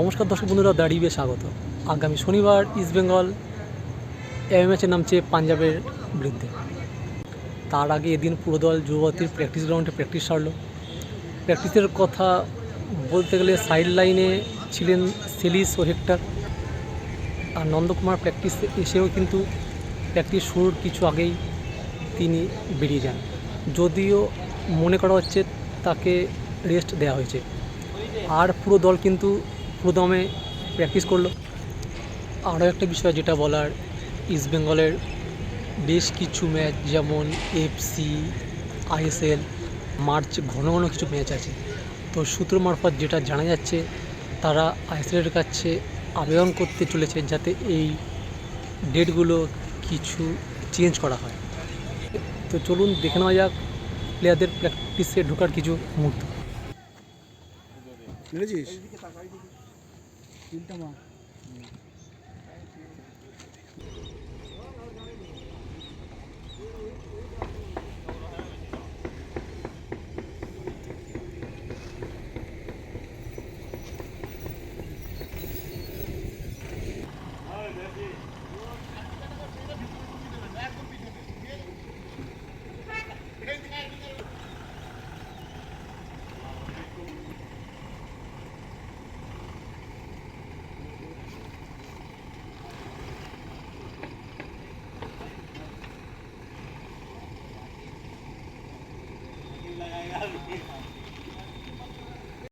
নমস্কার দর্শক বন্ধুরা, দাঁড়িয়ে স্বাগত। আগামী শনিবার ইস্টবেঙ্গল ম্যাচে নামছে পাঞ্জাবের বিরুদ্ধে। তার আগে এদিন পুরো দল যুবতীর প্র্যাকটিস গ্রাউন্ডে প্র্যাকটিস সারল। প্র্যাকটিসের কথা বলতে গেলে সাইড লাইনে ছিলেন সেলিস ও হেক্টর, আর নন্দকুমার প্র্যাকটিস এসেও কিন্তু প্র্যাকটিস শুরুর কিছু আগেই তিনি বেরিয়ে যান, যদিও মনে করা হচ্ছে তাকে রেস্ট দেওয়া হয়েছে। আর পুরো দল কিন্তু পুরোদমে প্র্যাকটিস করলো। আরও একটা বিষয় যেটা বলার, ইস্টবেঙ্গলের বেশ কিছু ম্যাচ যেমন এফসি, আইএসএল, মার্চে ঘন ঘন কিছু ম্যাচ আছে। তো সূত্র মারফত যেটা জানা যাচ্ছে, তারা আইএসএলের কাছে আবেদন করতে চলেছে যাতে এই ডেটগুলো কিছু চেঞ্জ করা হয়। তো চলুন দেখে নেওয়া যাক প্লেয়ারদের প্র্যাকটিসে ঢোকার কিছু মুহূর্ত।